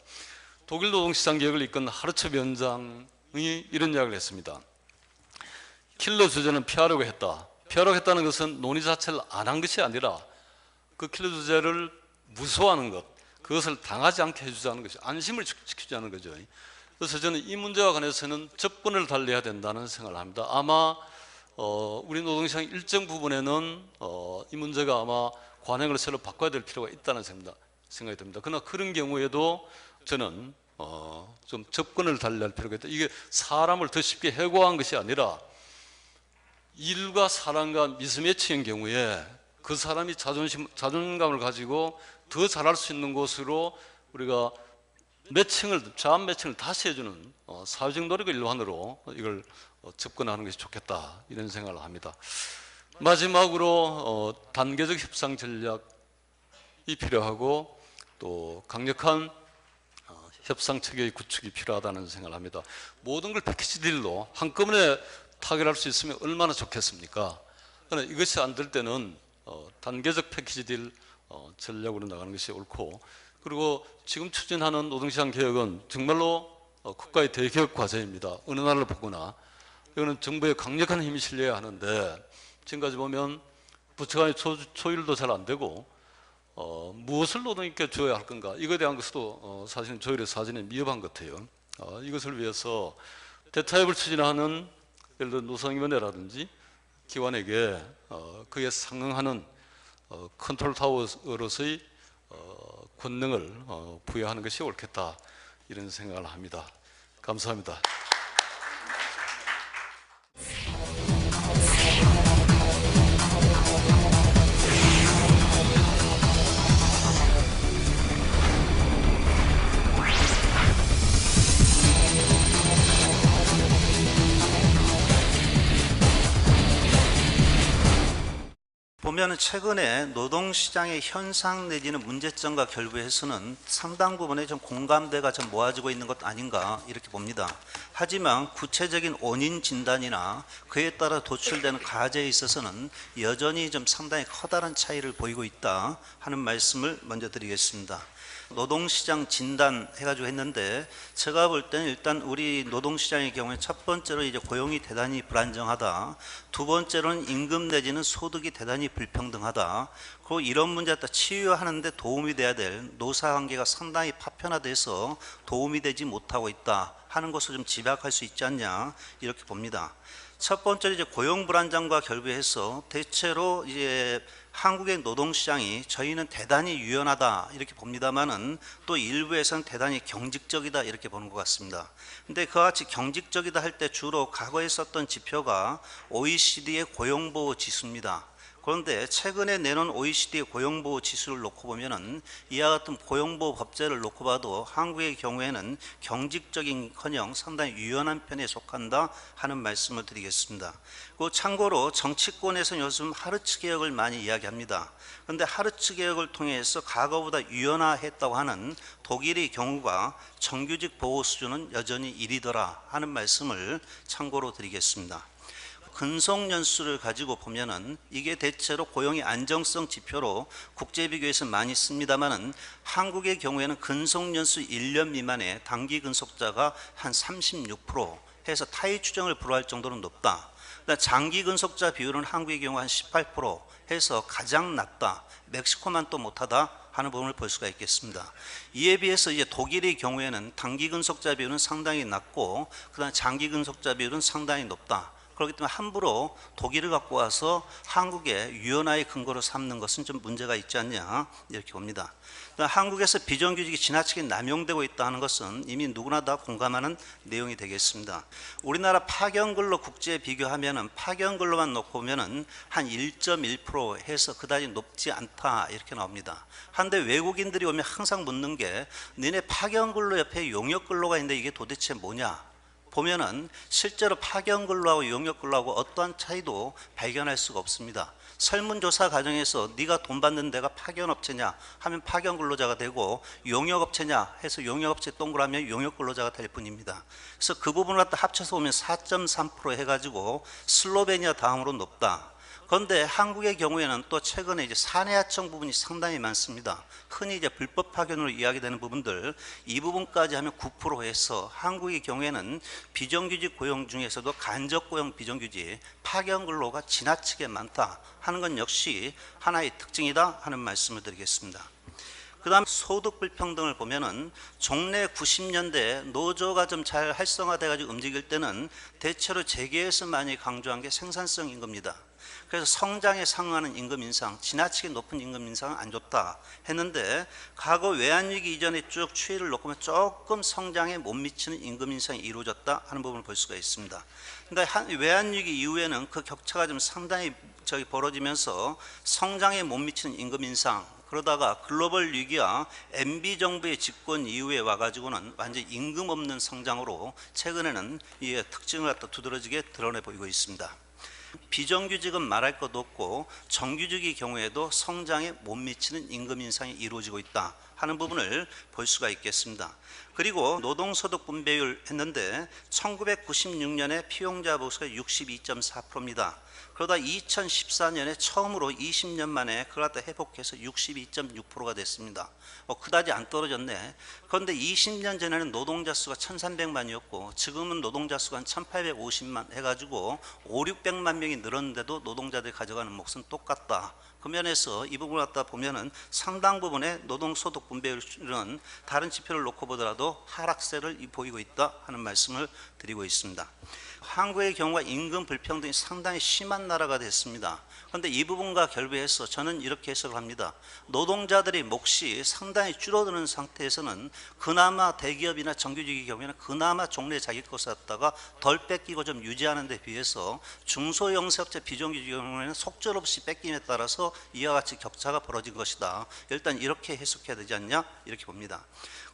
독일 노동시장 개혁을 이끈 하르츠 위원장이 이런 이야기를 했습니다. 킬러 주제는 피하려고 했다. 피하려고 했다는 것은 논의 자체를 안 한 것이 아니라 그 킬러 주제를 무서워하는 것, 그것을 당하지 않게 해주자는 것이, 안심을 지키자는 거죠. 그래서 저는 이 문제와 관해서는 접근을 달리해야 된다는 생각을 합니다. 아마 우리 노동시장 일정 부분에는 이 문제가 아마 관행을 새로 바꿔야 될 필요가 있다는 생각이 듭니다. 그러나 그런 경우에도 저는 좀 접근을 달리할 필요가 있다. 이게 사람을 더 쉽게 해고한 것이 아니라 일과 사람과 미스매치인 경우에 그 사람이 자존감을 가지고 더 잘할 수 있는 곳으로 우리가 자원 매칭을 다시 해주는 사회적 노력의 일환으로 이걸 접근하는 것이 좋겠다, 이런 생각을 합니다. 마지막으로 단계적 협상 전략이 필요하고 또 강력한 협상 체계의 구축이 필요하다는 생각을 합니다. 모든 걸 패키지 딜로 한꺼번에 타결할 수 있으면 얼마나 좋겠습니까? 그러나 이것이 안 될 때는 단계적 패키지 딜 전략으로 나가는 것이 옳고, 그리고 지금 추진하는 노동시장 개혁은 정말로 국가의 대개혁 과제입니다. 어느 나라를 보거나 이거는 정부의 강력한 힘이 실려야 하는데, 지금까지 보면 부처 간의 조율도 잘 안 되고 무엇을 노동인께 줘야 할 건가, 이거에 대한 것도 사실은 조율의 사진에 미흡한 것 같아요. 이것을 위해서 대타협을 추진하는 예를 들어 노동위원회라든지 기관에게 그에 상응하는 컨트롤 타워로서의 권능을 부여하는 것이 옳겠다, 이런 생각을 합니다. 감사합니다. 보면 최근에 노동시장의 현상 내지는 문제점과 결부해서는 상당 부분에 좀 공감대가 좀 모아지고 있는 것 아닌가, 이렇게 봅니다. 하지만 구체적인 원인 진단이나 그에 따라 도출되는 과제에 있어서는 여전히 좀 상당히 커다란 차이를 보이고 있다 하는 말씀을 먼저 드리겠습니다. 노동시장 진단 해가지고 했는데, 제가 볼 때는 일단 우리 노동시장의 경우에 첫 번째로 이제 고용이 대단히 불안정하다, 두 번째로는 임금 내지는 소득이 대단히 불평등하다, 그리고 이런 문제를 치유하는데 도움이 돼야 될 노사관계가 상당히 파편화돼서 도움이 되지 못하고 있다 하는 것을 좀 집약할 수 있지 않냐, 이렇게 봅니다. 첫 번째로 이제 고용 불안정과 결부해서 대체로 이제 한국의 노동시장이 저희는 대단히 유연하다 이렇게 봅니다만은 또 일부에서는 대단히 경직적이다 이렇게 보는 것 같습니다. 근데 그와 같이 경직적이다 할 때 주로 과거에 썼던 지표가 OECD의 고용보호 지수입니다. 그런데 최근에 내놓은 OECD의 고용보호 지수를 놓고 보면은 이와 같은 고용보호 법제를 놓고 봐도 한국의 경우에는 경직적인커녕 상당히 유연한 편에 속한다 하는 말씀을 드리겠습니다. 그 참고로 정치권에서는 요즘 하르츠 개혁을 많이 이야기합니다. 그런데 하르츠 개혁을 통해서 과거보다 유연화했다고 하는 독일의 경우가 정규직 보호 수준은 여전히 1위더라 하는 말씀을 참고로 드리겠습니다. 근속연수를 가지고 보면은 이게 대체로 고용의 안정성 지표로 국제 비교에서 많이 씁니다만은 한국의 경우에는 근속연수 1년 미만의 단기 근속자가 한 36% 해서 타의 추정을 불허할 정도로 높다. 장기 근속자 비율은 한국의 경우 한 18% 해서 가장 낮다. 멕시코만 또 못하다 하는 부분을 볼 수가 있겠습니다. 이에 비해서 이제 독일의 경우에는 단기 근속자 비율은 상당히 낮고 그다음 장기 근속자 비율은 상당히 높다. 그렇기 때문에 함부로 독일을 갖고 와서 한국의 유연화의 근거로 삼는 것은 좀 문제가 있지 않냐 이렇게 봅니다. 한국에서 비정규직이 지나치게 남용되고 있다는 것은 이미 누구나 다 공감하는 내용이 되겠습니다. 우리나라 파견근로 국제에 비교하면은 파견근로만 놓고 보면은 한 1.1% 해서 그다지 높지 않다 이렇게 나옵니다. 한데 외국인들이 오면 항상 묻는 게 너네 파견근로 옆에 용역근로가 있는데 이게 도대체 뭐냐? 보면은 실제로 파견 근로하고 용역 근로하고 어떠한 차이도 발견할 수가 없습니다. 설문조사 과정에서 네가 돈 받는 데가 파견업체냐 하면 파견 근로자가 되고 용역업체냐 해서 용역업체 동그라면 용역 근로자가 될 뿐입니다. 그래서 그 부분을 갖다 합쳐서 보면 4.3% 해가지고 슬로베니아 다음으로 높다. 그런데 한국의 경우에는 또 최근에 이제 사내하청 부분이 상당히 많습니다. 흔히 이제 불법 파견으로 이야기되는 부분들, 이 부분까지 하면 9%에서 한국의 경우에는 비정규직 고용 중에서도 간접 고용 비정규직, 파견 근로가 지나치게 많다 하는 건 역시 하나의 특징이다 하는 말씀을 드리겠습니다. 그 다음 소득 불평등을 보면은 종래 90년대 노조가 좀 잘 활성화돼 가지고 움직일 때는 대체로 재계에서 많이 강조한 게 생산성 임금입니다. 그래서 성장에 상응하는 임금 인상, 지나치게 높은 임금 인상은 안 좋다 했는데 과거 외환위기 이전에 쭉 추이를 놓고 보면 조금 성장에 못 미치는 임금 인상이 이루어졌다 하는 부분을 볼 수가 있습니다. 근데 외환위기 이후에는 그 격차가 좀 상당히 벌어지면서 성장에 못 미치는 임금 인상, 그러다가 글로벌 위기와 MB 정부의 집권 이후에 와가지고는 완전히 임금 없는 성장으로 최근에는 이 특징을 갖다 두드러지게 드러내 보이고 있습니다. 비정규직은 말할 것도 없고 정규직의 경우에도 성장에 못 미치는 임금 인상이 이루어지고 있다 하는 부분을 볼 수가 있겠습니다. 그리고 노동소득 분배율 했는데 1996년에 피용자 보수가 62.4%입니다. 그러다 2014년에 처음으로 20년 만에 그걸 갖다 회복해서 62.6%가 됐습니다. 그다지 안 떨어졌네. 그런데 20년 전에는 노동자 수가 1300만이었고 지금은 노동자 수가 한 1850만 해가지고 500~600만 명이 늘었는데도 노동자들이 가져가는 몫은 똑같다. 그 면에서 이 부분을 갖다 보면은 상당 부분의 노동소득 분배율은 다른 지표를 놓고 보더라도 하락세를 보이고 있다 하는 말씀을 드리고 있습니다. 한국의 경우가 임금 불평등이 상당히 심한 나라가 됐습니다. 그런데 이 부분과 결부해서 저는 이렇게 해석을 합니다. 노동자들의 몫이 상당히 줄어드는 상태에서는 그나마 대기업이나 정규직의 경우에는 그나마 종래 자기 것을 갖다가 덜 뺏기고 좀 유지하는 데 비해서 중소영세업체 비정규직의 경우에는 속절없이 뺏김에 따라서 이와 같이 격차가 벌어진 것이다. 일단 이렇게 해석해야 되지 않냐 이렇게 봅니다.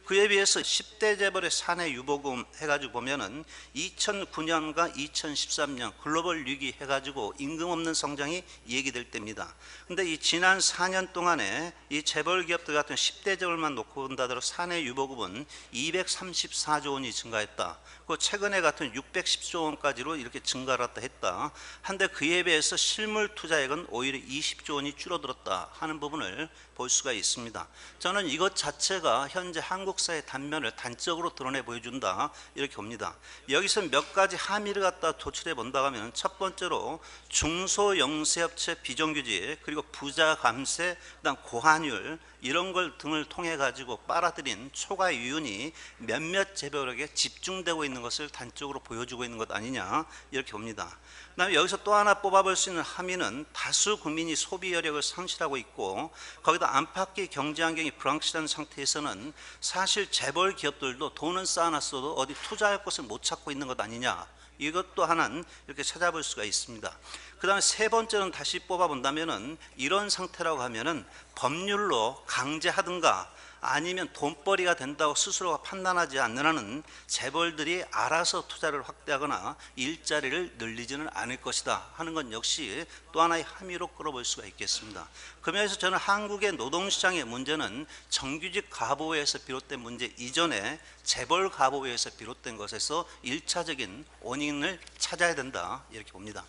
그에 비해서 10대 재벌의 사내 유보금 해가지고 보면은 2009년과 2013년 글로벌 위기 해가지고 임금 없는 성장이 얘기될 때입니다. 근데 이 지난 4년 동안에 이 재벌 기업들 같은 10대 재벌만 놓고 본다더라도 사내 유보금은 234조 원이 증가했다. 그 최근에 같은 610조 원까지로 이렇게 증가를 했다. 한데 그에 비해서 실물 투자액은 오히려 20조 원이 줄어들었다 하는 부분을 볼 수가 있습니다. 저는 이것 자체가 현재 한국 사회 단면을 단적으로 드러내 보여준다 이렇게 봅니다. 여기서 몇 가지 함의를 갖다 도출해 본다고 하면 첫 번째로 중소영세업체 비정규직 그리고 부자 감세 그다음 고환율 이런 걸 등을 통해 가지고 빨아들인 초과 유연이 몇몇 재벌에게 집중되고 있는 것을 단적으로 보여주고 있는 것 아니냐 이렇게 봅니다. 그다음에 여기서 또 하나 뽑아볼 수 있는 함의는 다수 국민이 소비 여력을 상실하고 있고 거기다 안팎의 경제 환경이 불확실한 상태에서는 사실 재벌 기업들도 돈은 쌓아놨어도 어디 투자할 곳을 못 찾고 있는 것 아니냐 이것도 하나는 이렇게 찾아볼 수가 있습니다. 그 다음에 세 번째는 다시 뽑아본다면은 이런 상태라고 하면은 법률로 강제하든가 아니면 돈벌이가 된다고 스스로가 판단하지 않는 한은 재벌들이 알아서 투자를 확대하거나 일자리를 늘리지는 않을 것이다 하는 건 역시 또 하나의 함의로 끌어볼 수가 있겠습니다. 그 면에서 저는 한국의 노동시장의 문제는 정규직 가보에서 비롯된 문제 이전에 재벌 가보에서 비롯된 것에서 1차적인 원인을 찾아야 된다 이렇게 봅니다.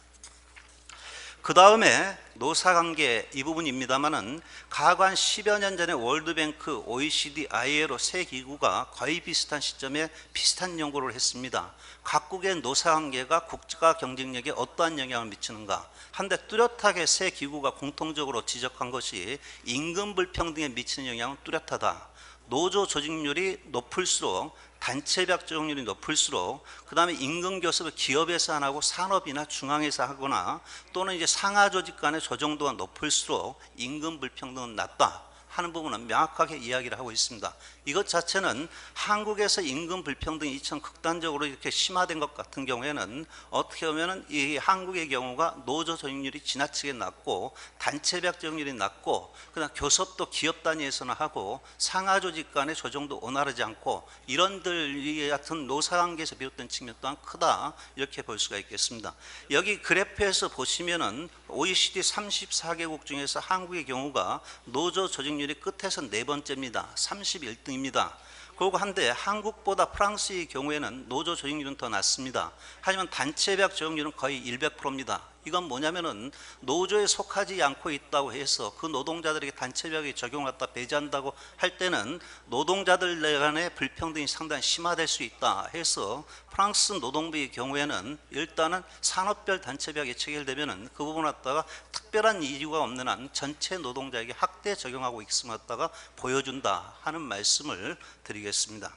그 다음에 노사관계 이 부분입니다만은 과거 한 10여 년 전에 월드뱅크, OECD, ILO 세 기구가 거의 비슷한 시점에 비슷한 연구를 했습니다. 각국의 노사관계가 국가 경쟁력에 어떠한 영향을 미치는가. 한데 뚜렷하게 세 기구가 공통적으로 지적한 것이 임금 불평등에 미치는 영향은 뚜렷하다. 노조 조직률이 높을수록 단체별 조직률이 높을수록 그 다음에 임금 교섭을 기업에서 안 하고 산업이나 중앙에서 하거나 또는 이제 상하 조직 간의 조정도가 높을수록 임금 불평등은 낮다 하는 부분은 명확하게 이야기를 하고 있습니다. 이것 자체는 한국에서 임금 불평등이 이처럼 극단적으로 이렇게 심화된 것 같은 경우에는 어떻게 보면은 이 한국의 경우가 노조 조직률이 지나치게 낮고 단체별 조직률이 낮고 그다음 교섭도 기업 단위에서는 하고 상하 조직 간의 조정도 원활하지 않고 이런들 같은 노사관계에서 비롯된 측면 또한 크다 이렇게 볼 수가 있겠습니다. 여기 그래프에서 보시면은 OECD 34개국 중에서 한국의 경우가 노조 조직률이 끝에서 네 번째입니다. 31등입니다. 그리고 한데 한국보다 프랑스의 경우에는 노조 조직률은 더 낮습니다. 하지만 단체별 조직률은 거의 100%입니다. 이건 뭐냐면은 노조에 속하지 않고 있다고 해서 그 노동자들에게 단체별에 적용을 갖다 배제한다고 할 때는 노동자들 간의 불평등이 상당히 심화될 수 있다 해서 프랑스 노동부의 경우에는 일단은 산업별 단체별에 체결되면은 그 부분을 갖다가 특별한 이유가 없는 한 전체 노동자에게 확대 적용하고 있음을 갖다가 보여준다 하는 말씀을 드리겠습니다.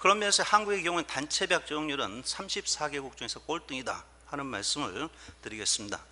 그런 면에서 한국의 경우는 단체별 적용률은 34개국 중에서 꼴등이다 하는 말씀을 드리겠습니다.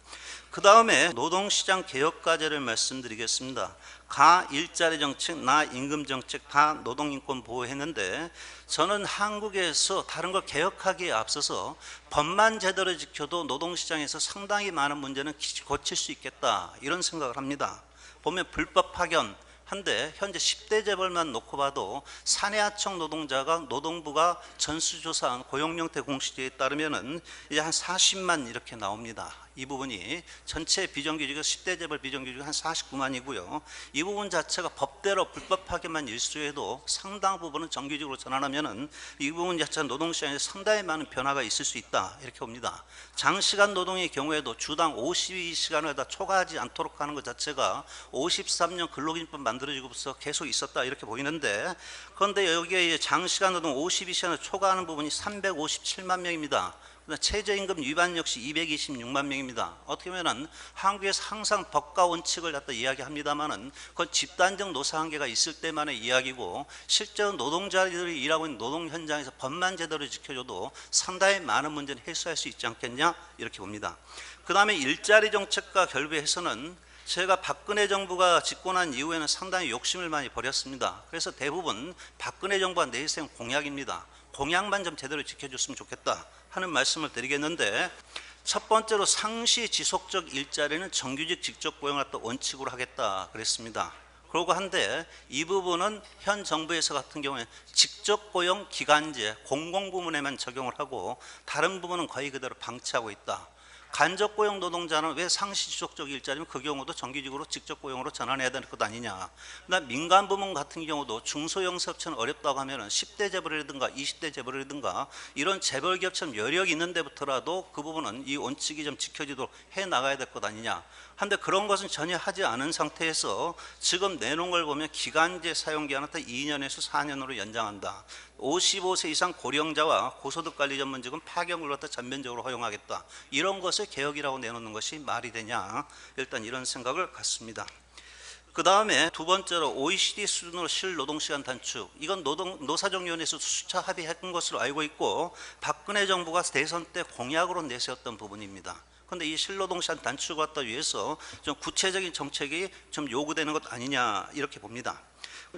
그 다음에 노동시장 개혁 과제를 말씀드리겠습니다. 가 일자리 정책, 나 임금 정책 다 노동인권 보호했는데 저는 한국에서 다른 걸 개혁하기에 앞서서 법만 제대로 지켜도 노동시장에서 상당히 많은 문제는 고칠 수 있겠다 이런 생각을 합니다. 보면 불법 파견 한데 현재 10대 재벌만 놓고 봐도 사내하청 노동자가 노동부가 전수조사한 고용영태 공시지에 따르면은 이제 한 40만 이렇게 나옵니다. 이 부분이 전체 비정규직은 10대 재벌 비정규직은 한 49만이고요. 이 부분 자체가 법대로 불법하게만 일수해도 상당 부분은 정규직으로 전환하면은 이 부분 자체는 노동시장에 상당히 많은 변화가 있을 수 있다 이렇게 봅니다. 장시간 노동의 경우에도 주당 52시간을 다 초과하지 않도록 하는 것 자체가 53년 근로기준법 만들어지고서 계속 있었다 이렇게 보이는데 그런데 여기에 장시간 노동 52시간을 초과하는 부분이 357만 명입니다. 최저임금 위반 역시 226만 명입니다. 어떻게 보면 한국에서 항상 법과 원칙을 갖다 이야기합니다만은 그건 집단적 노사관계가 있을 때만의 이야기고 실제로 노동자들이 일하고 있는 노동 현장에서 법만 제대로 지켜줘도 상당히 많은 문제는 해소할 수 있지 않겠냐 이렇게 봅니다. 그 다음에 일자리 정책과 결부해서는 제가 박근혜 정부가 집권한 이후에는 상당히 욕심을 많이 버렸습니다. 그래서 대부분 박근혜 정부가 내세운 공약입니다. 공약만 좀 제대로 지켜줬으면 좋겠다 하는 말씀을 드리겠는데 첫 번째로 상시 지속적 일자리는 정규직 직접 고용을 또 원칙으로 하겠다 그랬습니다. 그러고 한데 이 부분은 현 정부에서 같은 경우에 직접 고용 기간제 공공부문에만 적용을 하고 다른 부분은 거의 그대로 방치하고 있다. 간접 고용 노동자는 왜 상시 지속적 일자리면 그 경우도 정규직으로 직접 고용으로 전환해야 되는 것 아니냐. 그다음 민간 부문 같은 경우도 중소형사업체는 어렵다고 하면은 10대 재벌이라든가 20대 재벌이라든가 이런 재벌 기업처럼 여력이 있는 데부터라도 그 부분은 이 원칙이 좀 지켜지도록 해 나가야 될 것 아니냐. 한데 그런 것은 전혀 하지 않은 상태에서 지금 내놓은 걸 보면 기간제 사용기한을 2년에서 4년으로 연장한다. 55세 이상 고령자와 고소득관리 전문직은 파견을 갖다 전면적으로 허용하겠다. 이런 것을 개혁이라고 내놓는 것이 말이 되냐. 일단 이런 생각을 갖습니다. 그 다음에 두 번째로 OECD 수준으로 실노동시간 단축. 이건 노사정위원회에서 수차 합의했던 것으로 알고 있고 박근혜 정부가 대선 때 공약으로 내세웠던 부분입니다. 그런데 이 실노동시간 단축을 갖다 위해서 좀 구체적인 정책이 좀 요구되는 것 아니냐 이렇게 봅니다.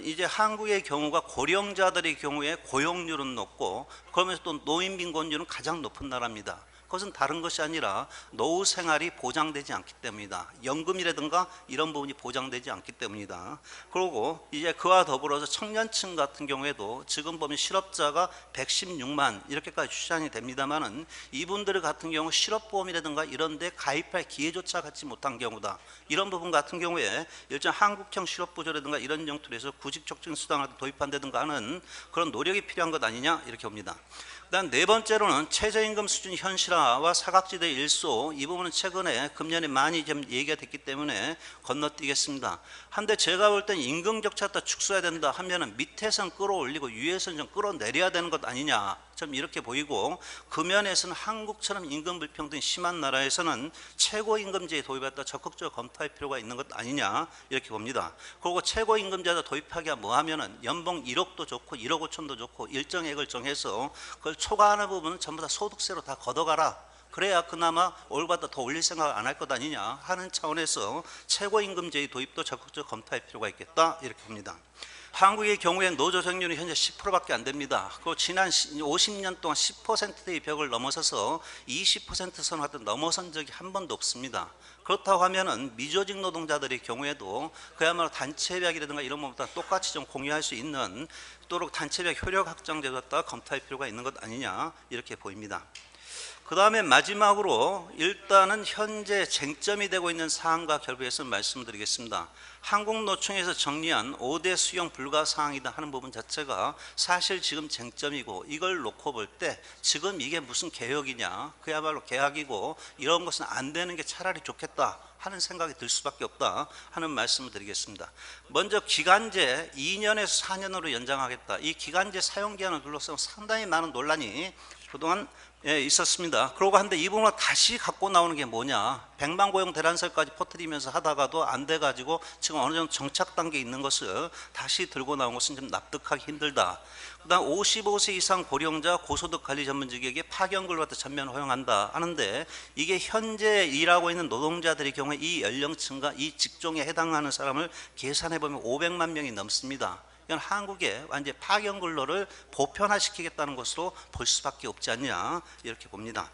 이제 한국의 경우가 고령자들의 경우에 고용률은 높고 그러면서 또 노인 빈곤율은 가장 높은 나라입니다. 그것은 다른 것이 아니라 노후 생활이 보장되지 않기 때문이다. 연금이라든가 이런 부분이 보장되지 않기 때문이다. 그리고 이제 그와 더불어서 청년층 같은 경우에도 지금 보면 실업자가 116만 이렇게까지 추산이 됩니다만은 이분들 같은 경우 실업보험이라든가 이런 데 가입할 기회조차 갖지 못한 경우다. 이런 부분 같은 경우에 일정 한국형 실업보조라든가 이런 형태로 해서 구직촉진 수당을 도입한다든가 하는 그런 노력이 필요한 것 아니냐 이렇게 봅니다. 그다음 네 번째로는 최저임금 수준 현실화와 사각지대 일소 이 부분은 최근에 금년에 많이 좀 얘기가 됐기 때문에 건너뛰겠습니다. 한데 제가 볼 땐 임금 격차가 축소해야 된다 하면은 밑에선 끌어올리고 위에서는 좀 끌어내려야 되는 것 아니냐 좀 이렇게 보이고 그 면에서는 한국처럼 임금 불평등이 심한 나라에서는 최고임금제에 도입했다 적극적으로 검토할 필요가 있는 것 아니냐 이렇게 봅니다. 그리고 최고임금제에다 도입하기가 뭐 하면은 연봉 1억도 좋고 1억 5천도 좋고 일정액을 정해서 그걸 초과하는 부분은 전부 다 소득세로 다 걷어가라. 그래야 그나마 올바다 더 올릴 생각을 안 할 것 아니냐 하는 차원에서 최고임금제의 도입도 적극적으로 검토할 필요가 있겠다 이렇게 봅니다. 한국의 경우에 노조생률이 현재 10%밖에 안 됩니다. 그 지난 50년 동안 10%의 벽을 넘어서서 20% 선을 넘어선 적이 한 번도 없습니다. 그렇다고 하면은 미조직 노동자들의 경우에도 그야말로 단체백이라든가 이런 것보다 똑같이 좀 공유할 수 있는 또록 단체백 효력 확장제도 갖다가 검토할 필요가 있는 것 아니냐 이렇게 보입니다. 그 다음에 마지막으로 일단은 현재 쟁점이 되고 있는 사항과 결부해서 말씀드리겠습니다. 한국노총에서 정리한 5대 수용 불가 사항이다 하는 부분 자체가 사실 지금 쟁점이고, 이걸 놓고 볼 때 지금 이게 무슨 개혁이냐, 그야말로 개혁이고 이런 것은 안 되는 게 차라리 좋겠다 하는 생각이 들 수밖에 없다 하는 말씀을 드리겠습니다. 먼저 기간제 2년에서 4년으로 연장하겠다. 이 기간제 사용기한을 둘러싸고 상당히 많은 논란이 그동안 있었습니다. 그러고 한데 이 부분을 다시 갖고 나오는 게 뭐냐, 100만 고용 대란설까지 퍼뜨리면서 하다가도 안 돼가지고 지금 어느 정도 정착 단계에 있는 것을 다시 들고 나온 것은 좀 납득하기 힘들다. 그 다음 55세 이상 고령자 고소득 관리 전문직에게 파견근로 전면 허용한다 하는데, 이게 현재 일하고 있는 노동자들의 경우에 이 연령층과 이 직종에 해당하는 사람을 계산해 보면 500만 명이 넘습니다. 이건 한국의 완전 파견 근로를 보편화시키겠다는 것으로 볼 수밖에 없지 않냐 이렇게 봅니다.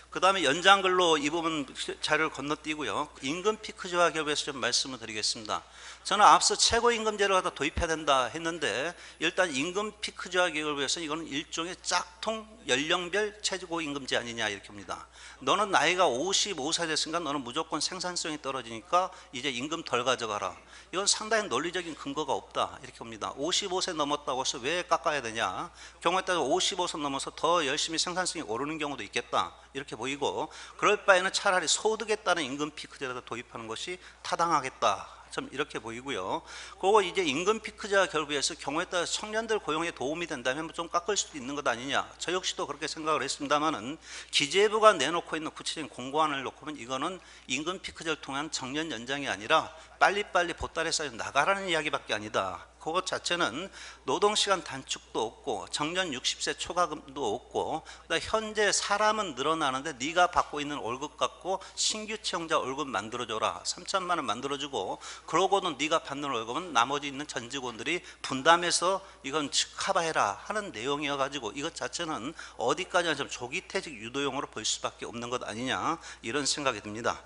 그 다음에 연장 근로 이 부분 자료를 건너뛰고요. 임금 피크제와 결부해서 좀 말씀을 드리겠습니다. 저는 앞서 최고임금제를 갖다 도입해야 된다 했는데, 일단 임금 피크제와 결부해서 이거는 일종의 짝퉁 연령별 최고임금제 아니냐 이렇게 봅니다. 너는 나이가 55세 됐으니까 너는 무조건 생산성이 떨어지니까 이제 임금 덜 가져가라. 이건 상당히 논리적인 근거가 없다 이렇게 봅니다. 55세 넘었다고 해서 왜 깎아야 되냐, 경우에 따라 55세 넘어서 더 열심히 생산성이 오르는 경우도 있겠다 이렇게 보이고, 그럴 바에는 차라리 소득에 따른 임금 피크제라도 도입하는 것이 타당하겠다 좀 이렇게 보이고요. 그거 이제 임금 피크제와 결부해서 경우에 따라 청년들 고용에 도움이 된다면 좀 깎을 수도 있는 것 아니냐, 저 역시도 그렇게 생각을 했습니다만은 기재부가 내놓고 있는 구체적인 공고안을 놓고 보면 이거는 임금 피크제를 통한 정년 연장이 아니라 빨리빨리 보따리에서 나가라는 이야기밖에 아니다. 그것 자체는 노동시간 단축도 없고 정년 60세 초과금도 없고, 그다음에 현재 사람은 늘어나는데 네가 받고 있는 월급 갖고 신규 채용자 월급 만들어줘라, 3천만 원 만들어주고, 그러고는 네가 받는 월급은 나머지 있는 전 직원들이 분담해서 이건 커버해라 하는 내용이어가지고, 이것 자체는 어디까지나 좀 조기퇴직 유도용으로 볼 수밖에 없는 것 아니냐 이런 생각이 듭니다.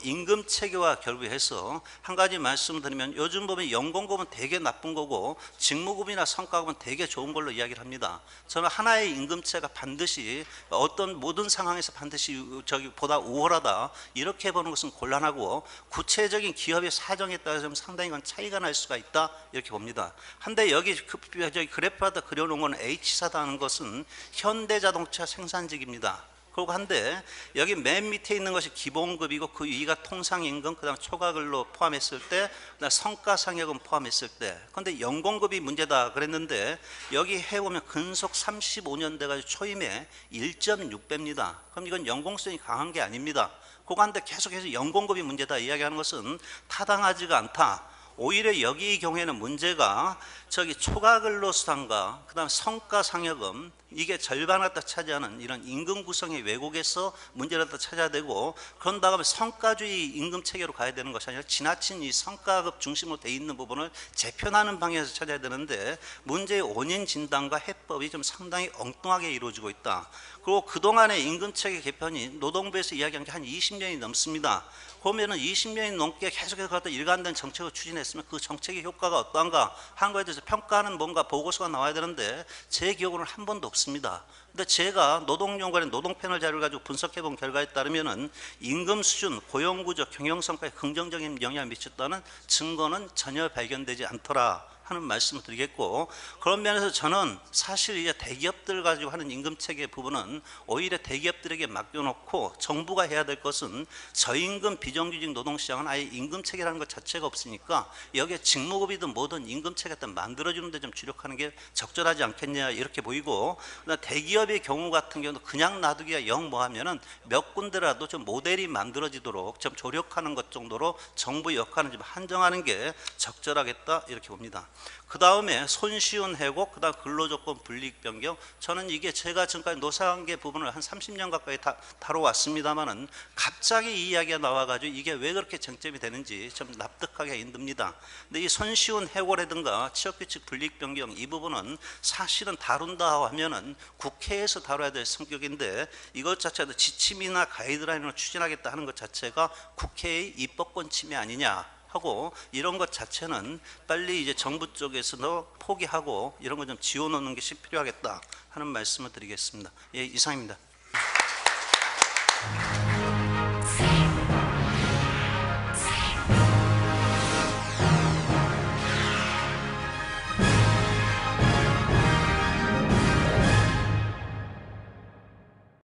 임금 체계와 결부해서 한 가지 말씀드리면, 요즘 보면 연공급은 되게 나쁜 거고 직무급이나 성과급은 되게 좋은 걸로 이야기를 합니다. 저는 하나의 임금체가 반드시 어떤 모든 상황에서 반드시 보다 우월하다 이렇게 보는 것은 곤란하고, 구체적인 기업의 사정에 따라서 좀 상당히 차이가 날 수가 있다 이렇게 봅니다. 한데 여기 그래프에다 그려놓은 건 H사다 하는 것은 현대자동차 생산직입니다. 그리고 한데 여기 맨 밑에 있는 것이 기본급이고 그 위가 통상임금, 그 다음 초과근로 포함했을 때, 그다음 성과상여금 포함했을 때. 그런데 연공급이 문제다 그랬는데 여기 해보면 근속 35년 돼가지고 초임에 1.6배입니다. 그럼 이건 연공성이 강한 게 아닙니다. 그거 한데 계속해서 연공급이 문제다 이야기하는 것은 타당하지가 않다. 오히려 여기 경우에는 문제가 초과근로수당과 그 다음 성과상여금, 이게 절반을 갖다 차지하는 이런 임금 구성의 왜곡에서 문제를 갖다 찾아야 되고, 그런 다음에 성과주의 임금 체계로 가야 되는 것이 아니라 지나친 이 성과급 중심으로 돼 있는 부분을 재편하는 방향에서 찾아야 되는데, 문제의 원인 진단과 해법이 좀 상당히 엉뚱하게 이루어지고 있다. 그리고 그동안의 임금 체계 개편이 노동부에서 이야기한 게 한 20년이 넘습니다. 그러면은 20년이 넘게 계속해서 갖다 일관된 정책을 추진했으면 그 정책의 효과가 어떠한가 하는 거에 대해서 평가하는 뭔가 보고서가 나와야 되는데 제 기억으로는 한 번도 없습니다. 근데 제가 노동연구원의 노동 패널 자료를 가지고 분석해 본 결과에 따르면은 임금 수준, 고용 구조, 경영 성과에 긍정적인 영향을 미쳤다는 증거는 전혀 발견되지 않더라 하는 말씀을 드리겠고, 그런 면에서 저는 사실 이제 대기업들 가지고 하는 임금 체계 부분은 오히려 대기업들에게 맡겨놓고 정부가 해야 될 것은 저임금 비정규직 노동시장은 아예 임금 체계라는 것 자체가 없으니까 여기에 직무급이든 뭐든 임금 체계를 만들어주는 데 좀 주력하는 게 적절하지 않겠냐 이렇게 보이고, 대기업의 경우 같은 경우도 그냥 놔두기가 영 뭐하면은 몇 군데라도 좀 모델이 만들어지도록 좀 조력하는 것 정도로 정부 역할은 좀 한정하는 게 적절하겠다 이렇게 봅니다. 그 다음에 손쉬운 회복, 그 다음 근로조건 불이익 변경. 저는 이게 제가 지금까지 노사관계 부분을 한 30년 가까이 다뤄왔습니다만은 갑자기 이 이야기가 나와가지고 이게 왜 그렇게 쟁점이 되는지 좀 납득하기 힘듭니다. 근데 이 손쉬운 해고라든가 취업규칙 불이익 변경 이 부분은 사실은 다룬다 하면은 국회에서 다뤄야 될 성격인데 이것 자체도 지침이나 가이드라인을 추진하겠다 하는 것 자체가 국회의 입법권 침해 아니냐 하고, 이런 것 자체는 빨리 이제 정부 쪽에서도 포기하고 이런 거 좀 지워놓는 것이 필요하겠다 하는 말씀을 드리겠습니다. 예, 이상입니다.